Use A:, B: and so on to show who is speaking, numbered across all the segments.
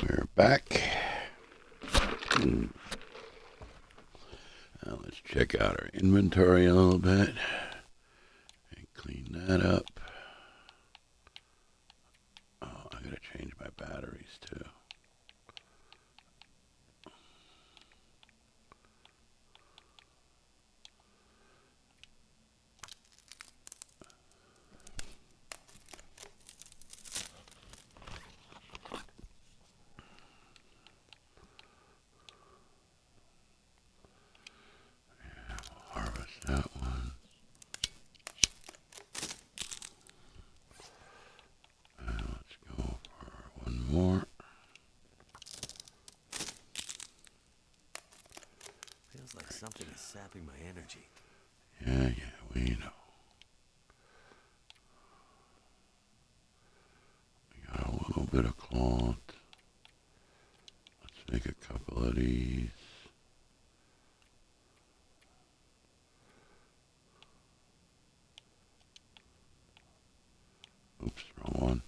A: We're back. Now let's check out our inventory a little bit and clean that up. Oh, I gotta change my batteries too. Harvest that one. And let's go for one more.
B: Feels like something is sapping my energy.
A: Yeah, we know. We got a little bit of cloth. Let's make a couple of these. Oops, wrong one.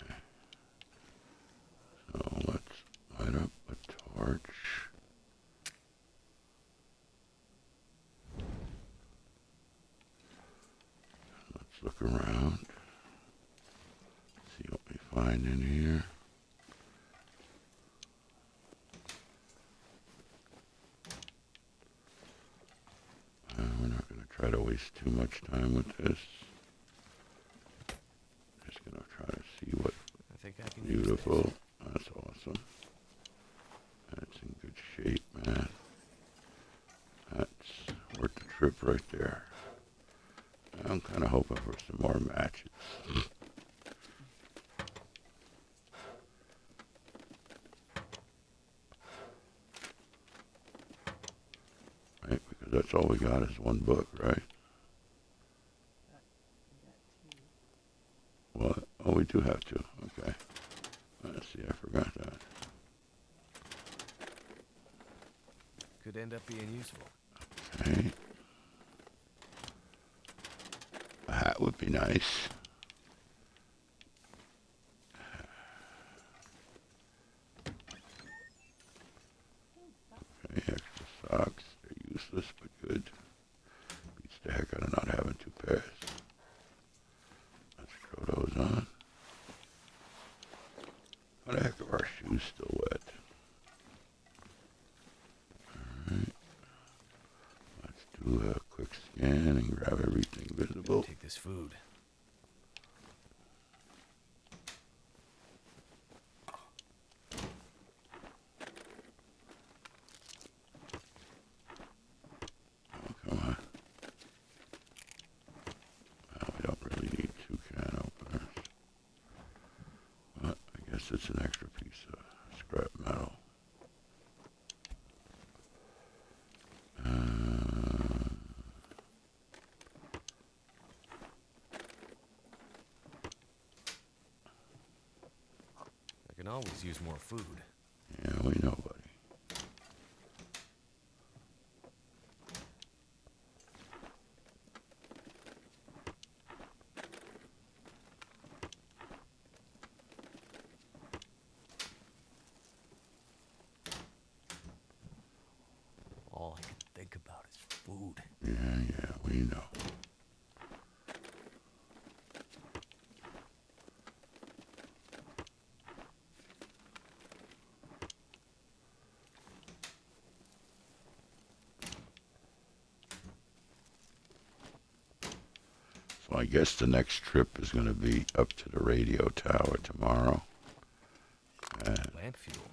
A: Okay. So let's light up a torch. Let's look around. See what we find in here. We're not going to try to waste too much time with this. Just going to try to see what
B: I think I can
A: beautiful.
B: use this.
A: That's awesome. That's in good shape, man. That's worth the trip right there. I'm kind of hoping for some more matches. Right, because that's all we got is one book, right? What? Oh, we do have two. Okay. Let's see, I forgot that.
B: Could end up being useful.
A: Okay. A hat would be nice. Okay, extra socks. They're useless, but good. Beats the heck out of not having two pairs. Let's throw those on. How the heck are our shoes still wet? Alright. Let's do a quick scan and grab everything visible.
B: Take this food.
A: Oh, come on. Well, we don't really need two can openers. But I guess it's an extra piece of scrap metal.
B: I can always use more food.
A: Yeah, we know, buddy.
B: All I can think about is food.
A: Yeah, we know. So I guess the next trip is going to be up to the radio tower tomorrow. And
B: Plant fuel.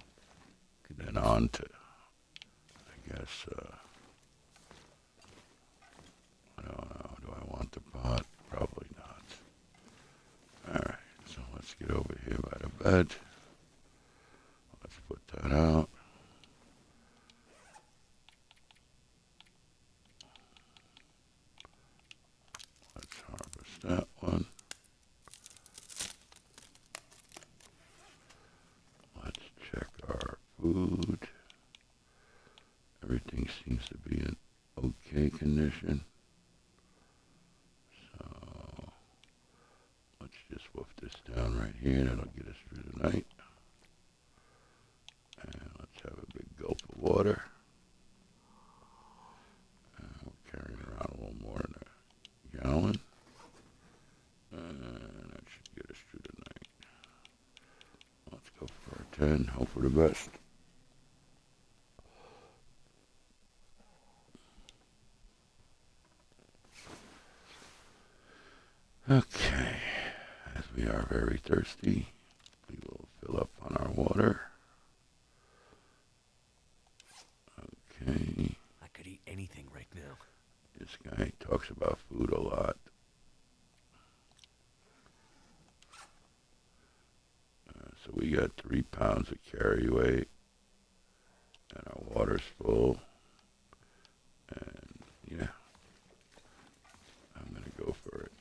B: Could be
A: then
B: useful.
A: on to, I guess, I don't know. Do I want the pot? Probably not. Alright, so let's get over here by the bed. Let's put that out. Let's harvest that one. Let's check our food. Everything seems to be okay condition. So let's just wolf this down right here. That'll get us through the night. And let's have a big gulp of water. We're carrying around a little more than a gallon. And that should get us through the night. Let's go for a 10. Hope for the best. Okay, as we are very thirsty, we will fill up on our water. Okay,
B: I could eat anything right now.
A: this guy talks about food a lot. So we got 3 pounds of carry weight, and our water's full. And yeah, I'm gonna go for it.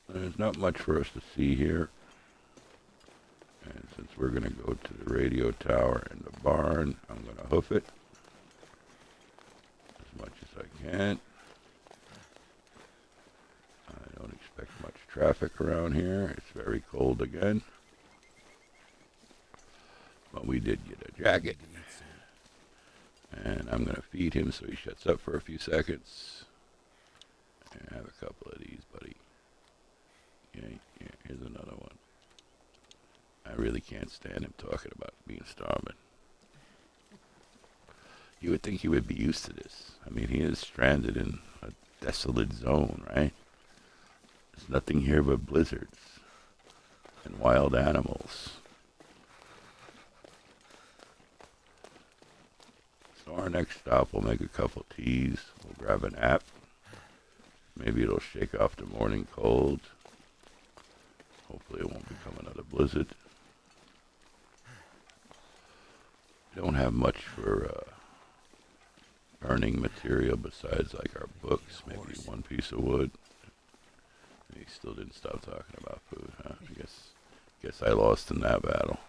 A: There's not much for us to see here. And since we're going to go to the radio tower and the barn, I'm going to hoof it as much as I can. I don't expect much traffic around here. It's very cold again. But we did get a jacket. And I'm going to feed him so he shuts up for a few seconds. And have a couple of these, buddy. Okay, here's another one. I really can't stand him talking about being starving. You would think he would be used to this. I mean, he is stranded in a desolate zone, right? There's nothing here but blizzards and wild animals. So our next stop, we'll make a couple teas. We'll grab an app. Maybe it'll shake off the morning cold. Hopefully it won't become another blizzard. We don't have much for burning material besides like our books, maybe one piece of wood. And he still didn't stop talking about food, huh? I guess I lost in that battle.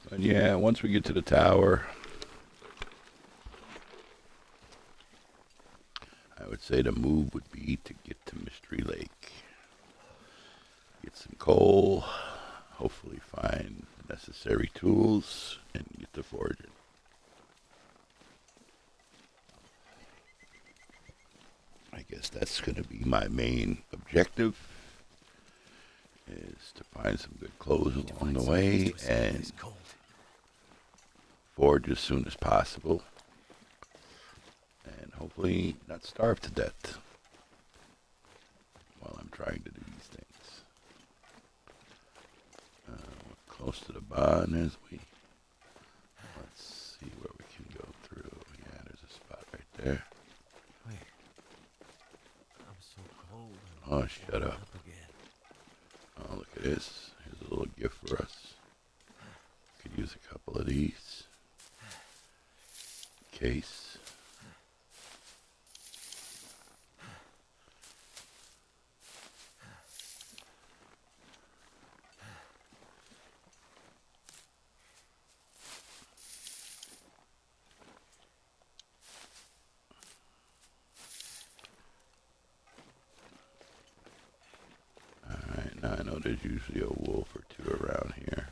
A: But yeah, once we get to the tower, I would say the move would be to get to Mystery Lake. Get some coal, hopefully find necessary tools, and get to foraging. I guess that's going to be my main objective, is to find some good clothes along the way and forage as soon as possible. And hopefully not starve to death while I'm trying to do these things. We're close to the barn as we... Let's see where we can go through. Yeah, there's a spot right there.
B: Wait. I'm so cold.
A: Oh, shut up.
B: Again.
A: Oh, look at this. Here's a little gift for us. Could use a couple of these. Case. Alright, now I know there's usually a wolf or two around here.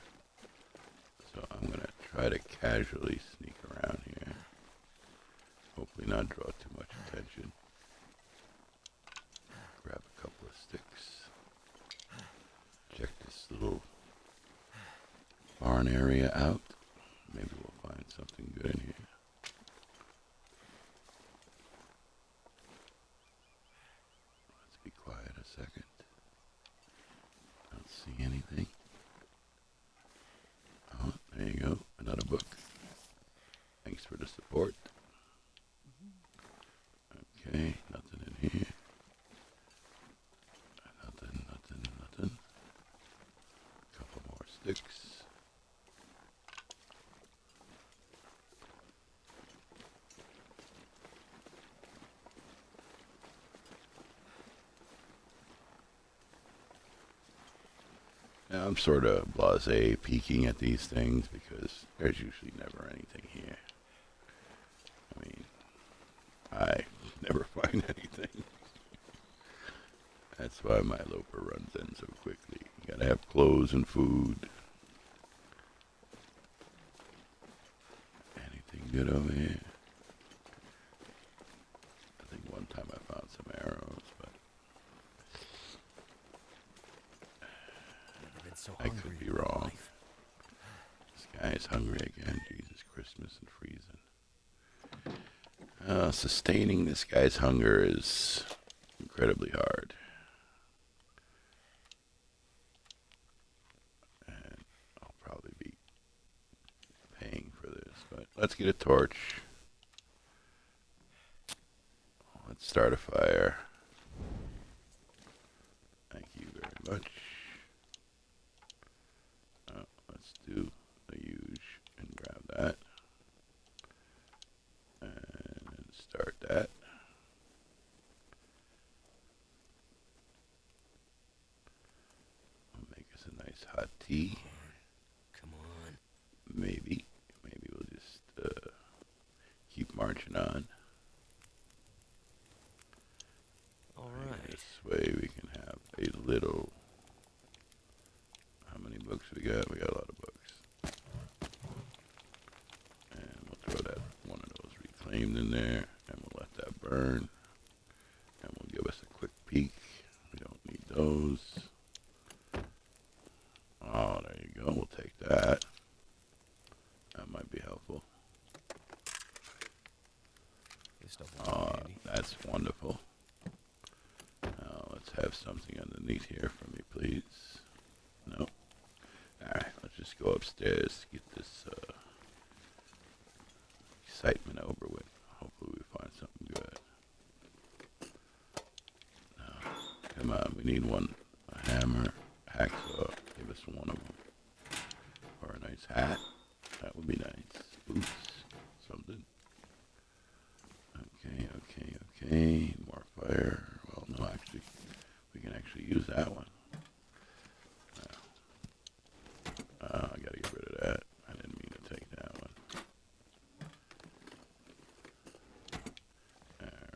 A: So I'm going to try to casually sneak around here. Hopefully not draw too much attention. Grab a couple of sticks. Check this little barn area out. Maybe we'll find something good in here. Let's be quiet a second. Don't see anything. Oh, there you go. Another book. Thanks for the support. Okay, nothing in here. Nothing. Couple more sticks. I'm sort of blasé peeking at these things because there's usually never anything here. I mean, I never find anything. That's why my loper runs in so quickly. You gotta have clothes and food. Anything good over here? I think one time I found some arrows, but
B: Never been so
A: I
B: hungry
A: could be
B: in my
A: wrong.
B: life.
A: This guy is hungry again. Jesus, Christmas and freezing. Sustaining this guy's hunger is incredibly hard. And I'll probably be paying for this, but let's get a torch. Let's start a fire. Thank you very much. Let's do the huge and grab that. And start that. I'll make us a nice hot tea.
B: Come on.
A: Maybe we'll just keep marching on.
B: All
A: And
B: right.
A: this way we can have a little. How many books we got? We got a lot of books. And we'll throw that one of those reclaimed in there, and we'll let that burn. And we'll give us a quick peek. We don't need those. Oh, there you go. We'll take that. That might be helpful.
B: This stuff will come in handy.
A: That's wonderful. Now let's have something underneath here for me, please. No. Alright, let's just go upstairs, get this excitement over with. Hopefully we find something good. Now, come on, we need one. A hammer, hacksaw, give us one of them. Or a nice hat. That would be nice. Boots, something. Okay. More fire. Well, no, actually, we can actually use that one. I gotta get rid of that. I didn't mean to take that one.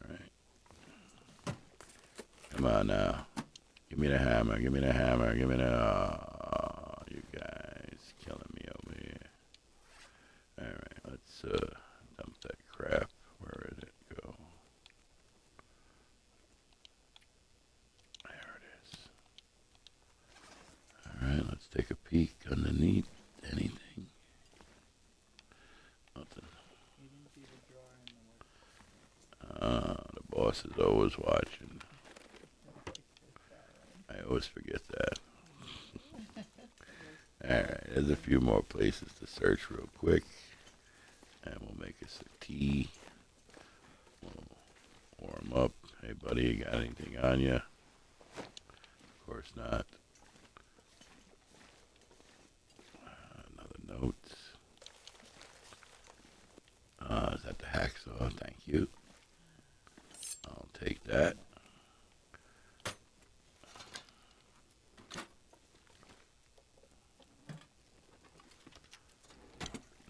A: Alright. Come on now. Give me the hammer. Give me the hammer. Give me the... Oh, you guys killing me over here. Alright, let's dump that crap. Where did it go? There it is. Alright, let's take a peek underneath. Anything? Nothing. The boss is always watching. I always forget that. Alright, there's a few more places to search real quick. And we'll make us a tea. We'll warm up. Hey buddy, you got anything on you? Of course not. Another note. Is that the hacksaw? Thank you. I'll take that.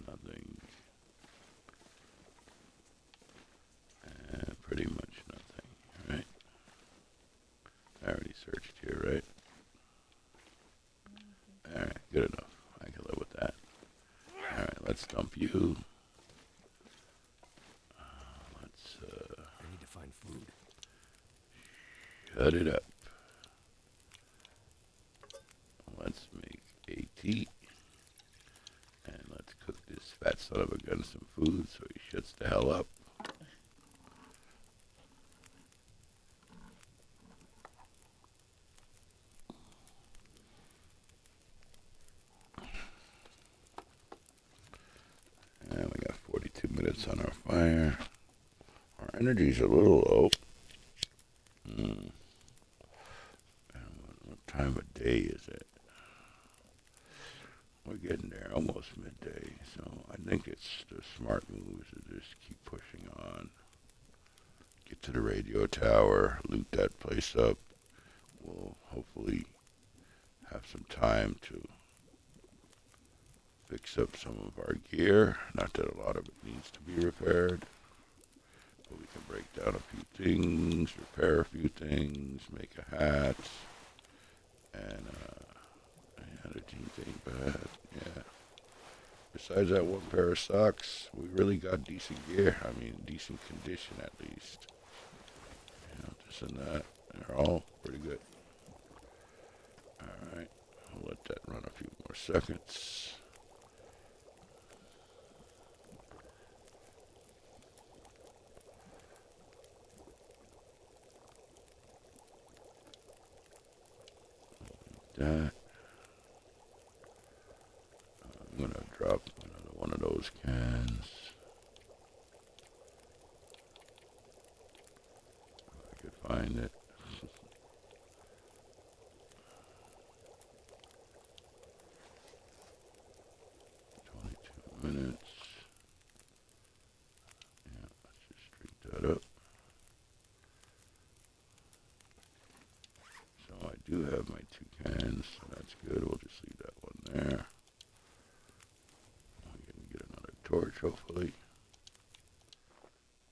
A: Nothing. Pretty much nothing. Alright. I already searched here, right? Alright, good enough. I can live with that. Alright, let's dump you.
B: I need to find food.
A: Cut it up. Let's make a tea. And let's cook this fat son of a gun some food so he shuts the hell up. And we got 42 minutes on our fire. Our energy's a little low. And what time of day is it? We're getting there, almost midday. So I think it's the smart move to just keep pushing on. Get to the radio tower, loot that place up. We'll hopefully have some time to fix up some of our gear. Not that a lot of it needs to be repaired, but we can break down a few things, repair a few things, make a hat, and yeah, the team ain't bad. Yeah. Besides that one pair of socks, we really got decent gear. I mean, decent condition at least. You know, this and that. They're all pretty good. Alright, I'll let that run a few more seconds. Like that. I'm gonna drop another one of those cans. If I could find it. 22 minutes. Yeah, let's just drink that up. So I do have my 2 cans, so that's good. We'll just leave that one there. We can get another torch, hopefully.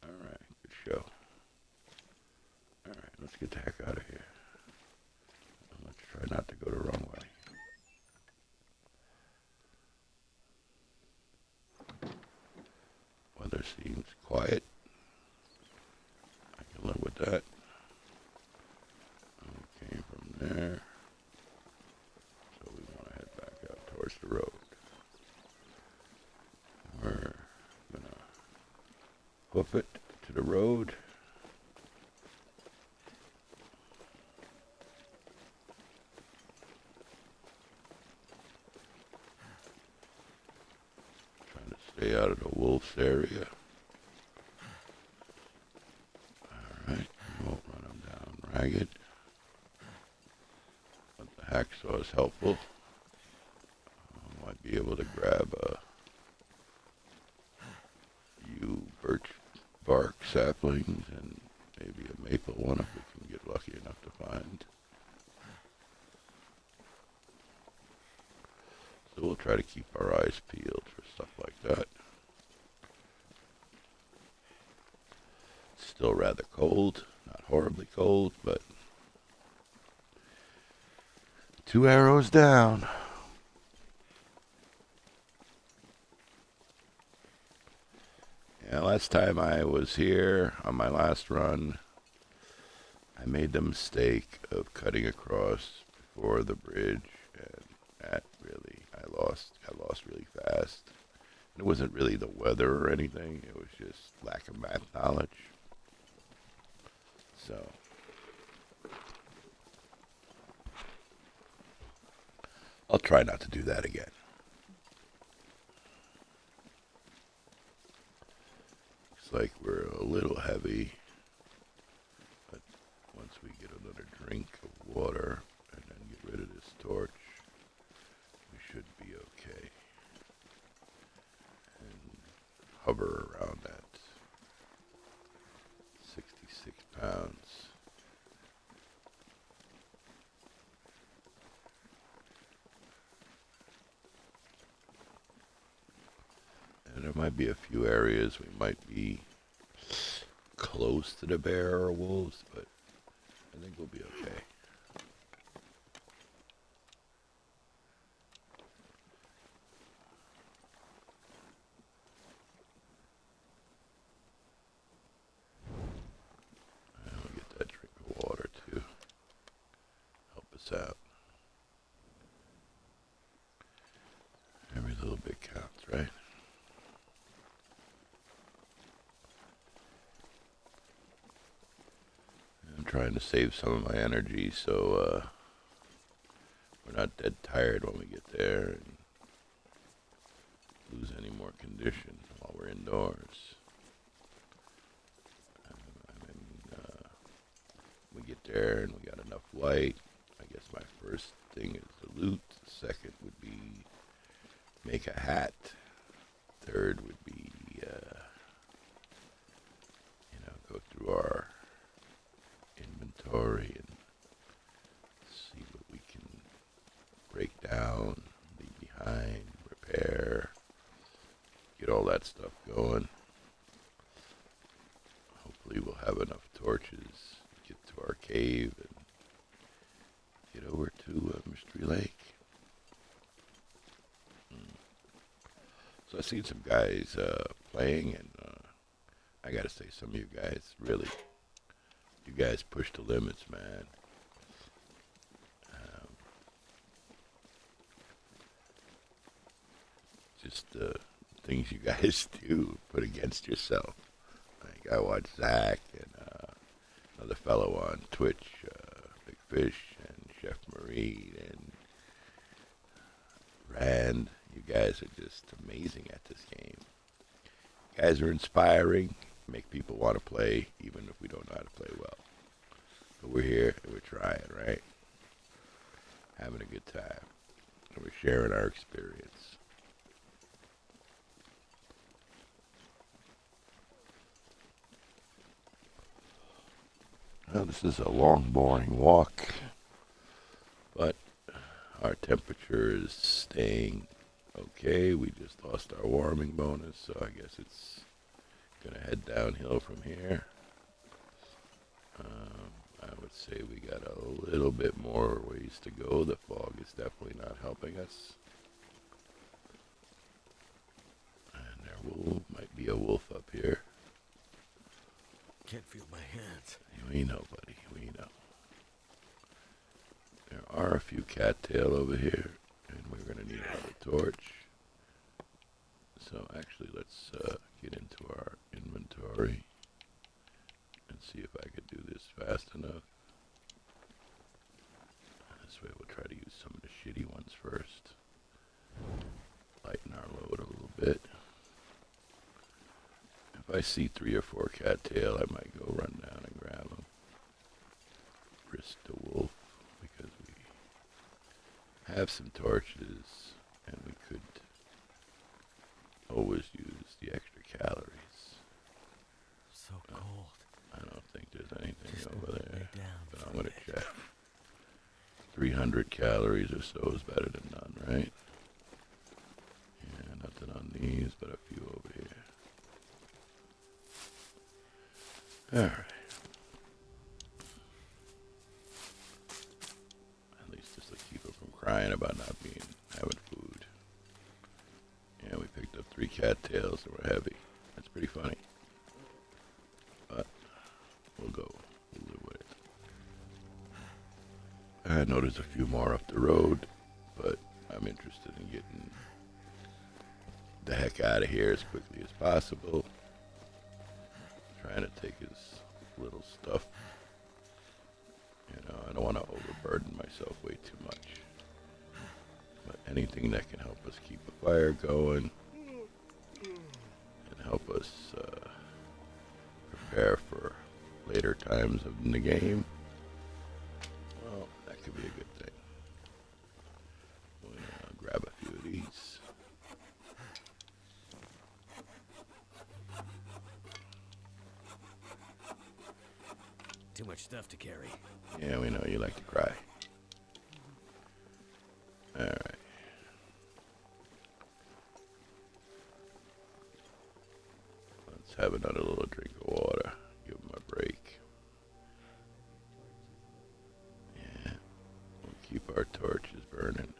A: Alright, good show. Alright, let's get the heck out of here. And let's try not to go the wrong way. Weather seems quiet. I can live with that. Okay, from there. So we want to head back out towards the road. We're gonna hoof it to the road. Trying to stay out of the wolf's area. Alright, we won't run them down ragged. But the hacksaw is helpful. Might be able to grab a few birch bark saplings and maybe a maple one if we can get lucky enough to find. So we'll try to keep our eyes peeled for stuff like that. It's still rather cold, not horribly cold, but 2 arrows down. Yeah, last time I was here on my last run, I made the mistake of cutting across before the bridge, and that really, I lost really fast. And it wasn't really the weather or anything, it was just lack of math knowledge. So, I'll try not to do that again. Looks like we're a little heavy, but once we get another drink of water and then get rid of this torch, we should be okay. And hover around that 66 pounds. And there might be a few areas we might be close to the bear or wolves, but I think we'll be okay. And we'll get that drink of water too. Help us out. Every little bit counts, right? I'm trying to save some of my energy so we're not dead tired when we get there and lose any more condition while we're indoors. We get there and we got enough light. I guess my first thing is the loot. The second would be make a hat. Third would be, go through our inventory and see what we can get all that stuff going. Hopefully we'll have enough torches to get to our cave and get over to Mystery Lake. So I've seen some guys playing, and I gotta say, some of you guys, really, you guys push the limits, man. Just things you guys do, put against yourself. Like I watch Zach and another fellow on Twitch, Big Fish and Chef Marie and Rand. You guys are just amazing at this game. You guys are inspiring, make people want to play, even if we don't know how to play well. But we're here and we're trying, right? Having a good time. And we're sharing our experience. Well, this is a long, boring walk, but our temperature is staying okay. We just lost our warming bonus, so I guess it's gonna head downhill from here. I would say we got a little bit more ways to go. The fog is definitely not helping us. And there might be a wolf up here.
B: Can't feel my hands.
A: We know, buddy. We know. There are a few cattail over here, and we're going to need another torch. So actually, let's get into our inventory and see if I could do this fast enough. This way we'll try to use some of the shitty ones first. Lighten our load a little bit. If I see 3 or 4 cattail, I might go run down and grab them. Risk the wolf, because we have some torches, and we could always use the extra calories.
B: So cold.
A: I don't think there's anything
B: Just
A: over
B: lay
A: there,
B: down
A: but
B: for
A: I'm
B: a
A: going to
B: bit.
A: check. 300 calories or so is better than none, right? Yeah, nothing on these, but a few over here. Alright. At least this will keep her from crying about not having food. Yeah, we picked up 3 cattails and we're heavy. That's pretty funny. But we'll live with it. I know there's a few more up the road, but I'm interested in getting the heck out of here as quickly as possible. Trying to take his little stuff. You know, I don't want to overburden myself way too much. But anything that can help us keep a fire going and help us prepare for later times in the game, well, that could be a good thing. We'll grab a few of these.
B: Too much stuff to carry.
A: Yeah, we know you like to cry. Alright. Let's have another little drink of water. Give him a break. Yeah. We'll keep our torches burning.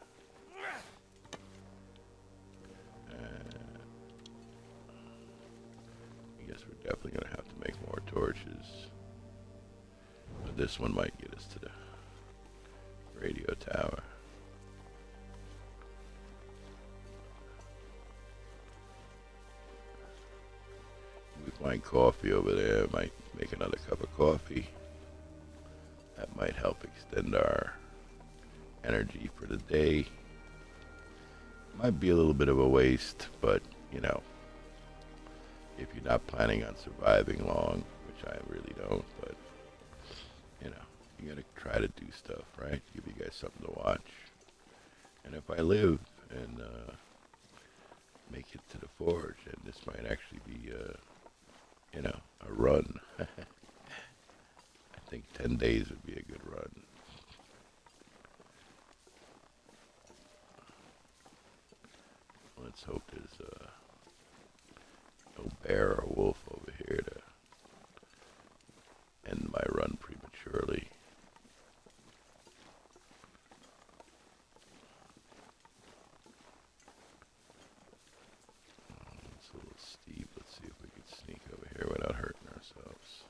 A: I guess we're definitely going to have to make more torches. But this one might get us to the radio tower. We find coffee over there. Might make another cup of coffee. That might help extend our energy for the day. Might be a little bit of a waste, but you know, if you're not planning on surviving long, which I really don't, but you know, you gotta try to do stuff, right? Give you guys something to watch. And if I live and make it to the forge, and this might actually be, you know, a run. I think 10 days would be a good run. Let's hope there's bear or wolf over here to end my run prematurely. It's a little steep. Let's see if we can sneak over here without hurting ourselves.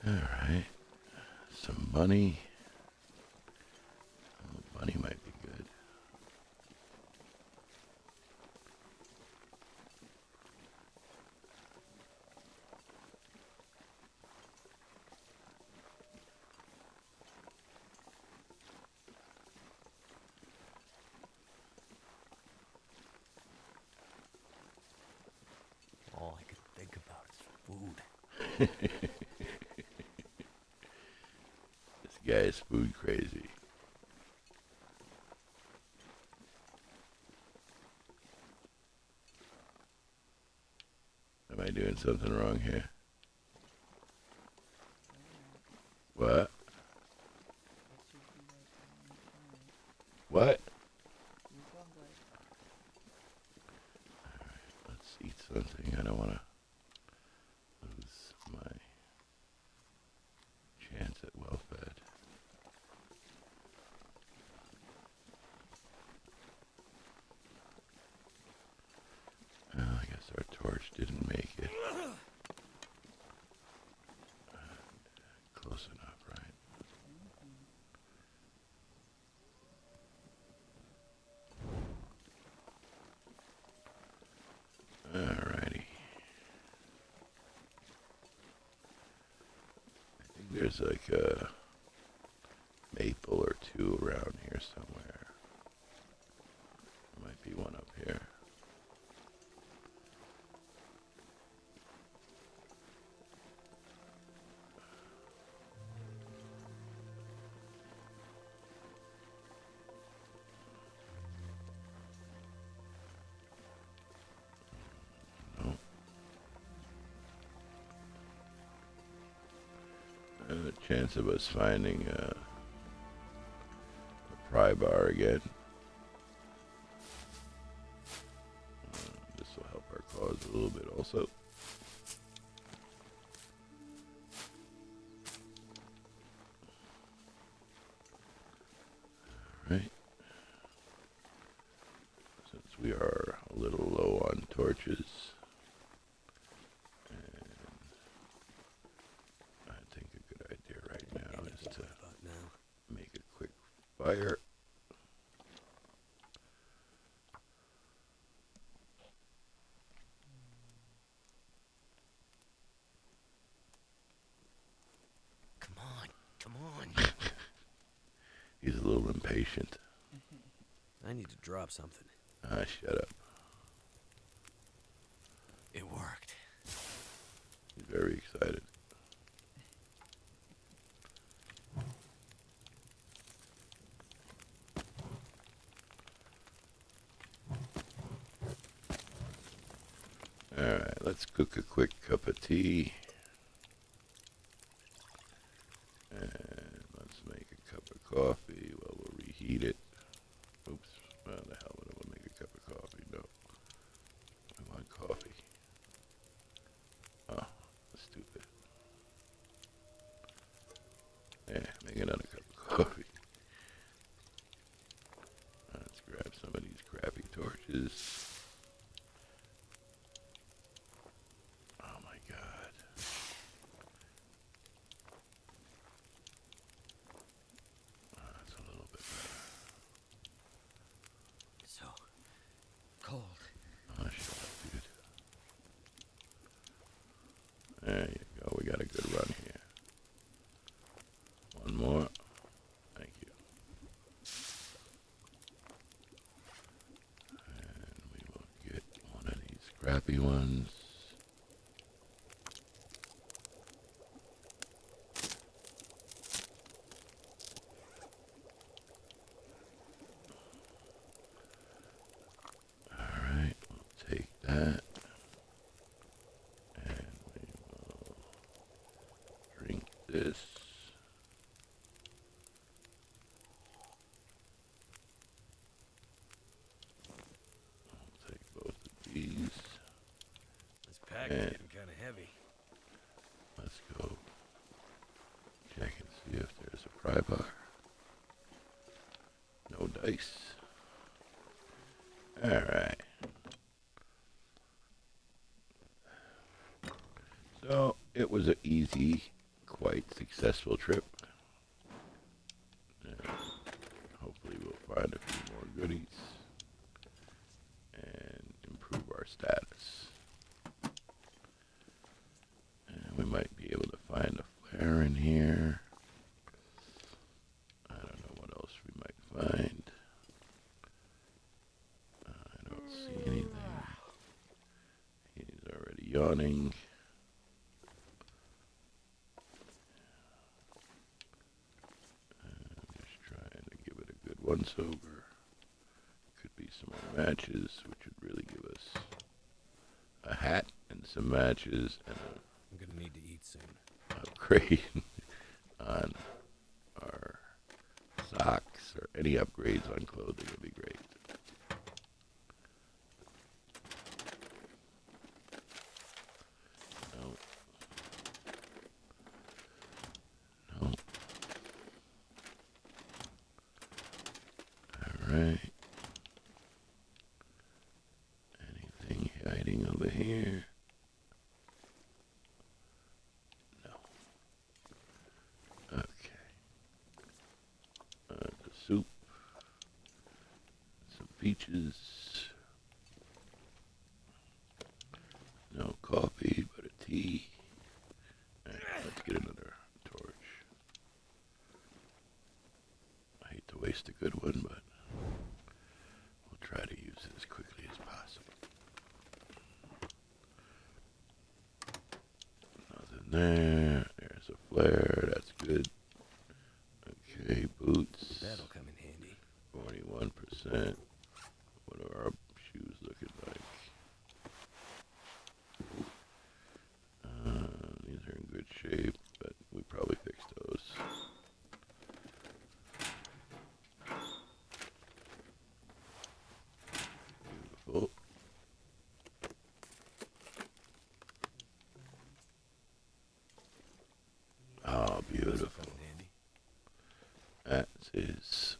A: Alright. Some money. Oh, money might be good.
B: All I can think about is food.
A: This guy is food crazy. Am I doing something wrong here? What? What? Let's eat something. I don't want to lose my chance at well fed. Oh, I guess our torch didn't make it. Close enough, right? Alrighty. I think there's like a maple or two around here somewhere. There might be one up here. No. And a chance of us finding a pry bar again. This will help our cause a little bit also. Right. Since we are a little low on torches, and I think a good idea right now is to
B: About now.
A: make a quick fire.
B: Come on, come on.
A: He's a little impatient.
B: I need to drop something.
A: Ah, shut up.
B: It worked.
A: He's very excited. Alright, let's cook a quick cup of tea. And let's make a cup of coffee while we'll reheat it. Oops, how the hell would I make a cup of coffee? No. I want coffee. Oh, stupid. Yeah, make another cup of coffee. Let's grab some of these crappy torches. Oh my god. That's a little bit better.
B: So cold.
A: Oh, shut up, dude. There you go. We got a good run here. One more. Thank you. And we will get one of these crappy ones. Alright, we'll take that. And we will drink this. pry bar. No dice. Alright. So, it was an easy, quite successful trip. And hopefully we'll find a few more goodies and improve our status. And we might be able to find a flare in here. I don't know what else we might find. I don't see anything. He's already yawning. Just trying to give it a good once over. Could be some more matches, which would really give us a hat and some matches and
B: I'm gonna need to eat soon.
A: an upgrade on our socks or any upgrades on clothing would be great. No. No. Alright. Anything hiding over here? No. Okay. The soup. Some peaches. No coffee, but a tea. Alright, let's get another torch. I hate to waste a good one, but we'll try to use it as quickly as possible. Nothing there. There's a flare. That's good. Okay, boots.
B: That'll come in handy.
A: 41%. What are our shoes looking like? These are in good shape, but we probably fixed those. Beautiful. Oh,
B: This'll
A: beautiful.
B: come in handy.
A: That is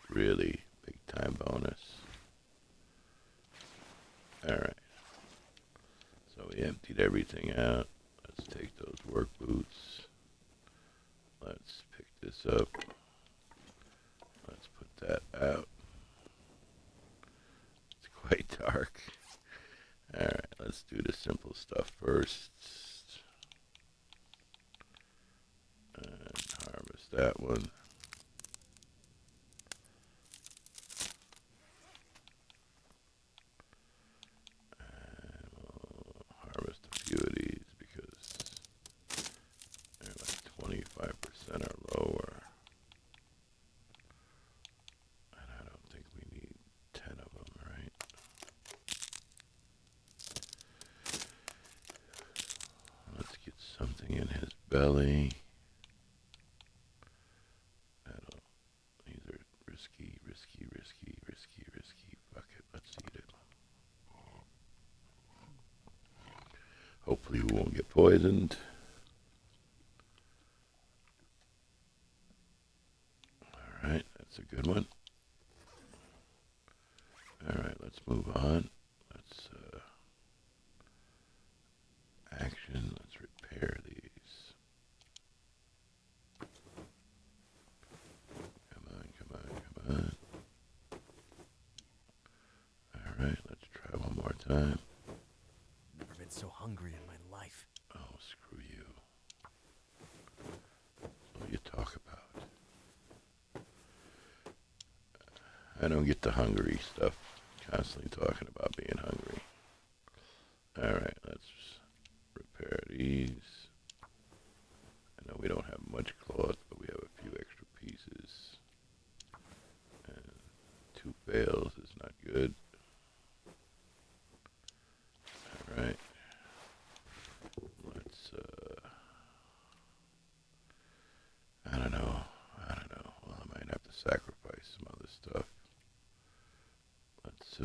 A: really big time bonus. Alright. So we emptied everything out. Let's take those work boots. Let's pick this up. Let's put that out. It's quite dark. Alright, let's do the simple stuff first. And harvest that one. And we'll harvest a few of these because they're like 25% or lower. And I don't think we need 10 of them, right? Let's get something in his belly. These are risky. Fuck it, let's eat it. Hopefully we won't get poisoned. Alright, that's a good one. Alright, let's move on. Let's, action, let's repair these. Come on. Alright, let's try one more time.
B: Never been so hungry in my life.
A: Oh, screw you. What do you talk about? I don't get the hungry stuff. Constantly talking about being hungry. Alright, let's repair these. I know we don't have much cloth, but we have a few extra pieces. And 2 bales is not good. Alright. Let's, I don't know. Well, I might have to sacrifice some other stuff. Let's,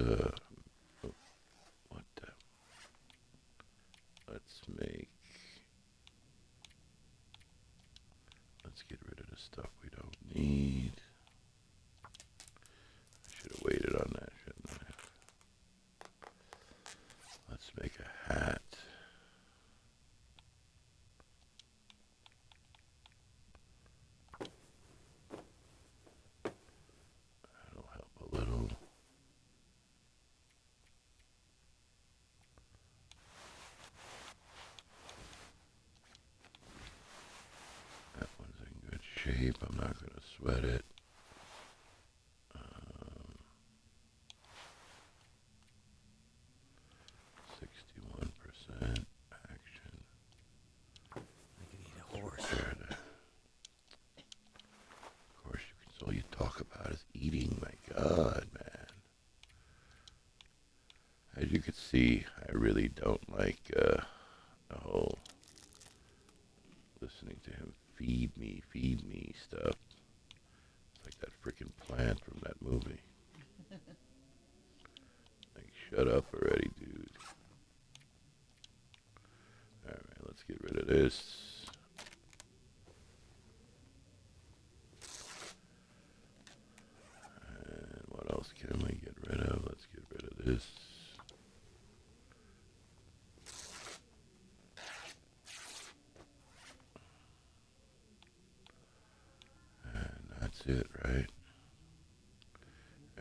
A: what the? Let's get rid of the stuff we don't talk about is eating. My God, man. As you can see, I really don't like the whole listening to him feed me stuff. It's like that freaking plant from that movie. Like, shut up already, dude. Alright, let's get rid of this. And what else can we get rid of? Let's get rid of this. And that's it, right?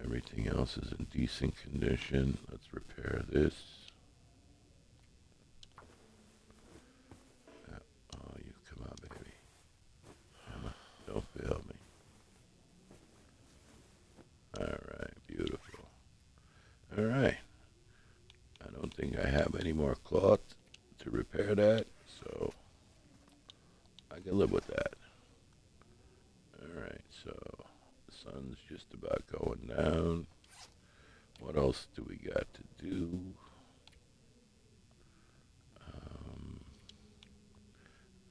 A: Everything else is in decent condition. Let's repair this. Oh, you come on, baby. Come on, don't fail me. Alright, beautiful. Alright. I don't think I have any more cloth to repair that, so I can live with that. Alright, so the sun's just about going down. What else do we got to do?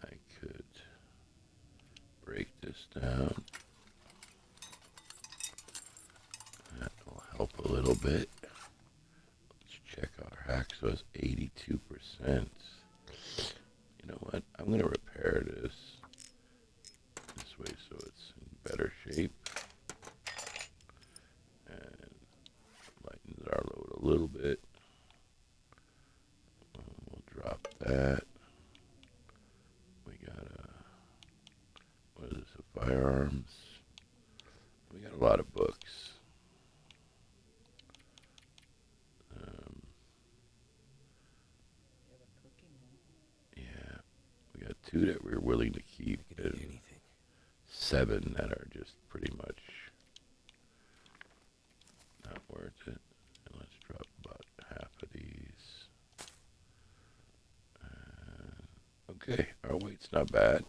A: I could break this down. That will help a little bit. Let's check our hack. So it's 82%. You know what? I'm going to repair this way so it's in better shape. And lightens our load a little bit. We'll drop that. We got what is this, a firearms? We got a lot of books. Yeah, we got 2 that we're willing to keep,
B: I could eat
A: and
B: anything.
A: 7 that are just pretty much not worth it. And let's drop about half of these. Okay, our weight's not bad.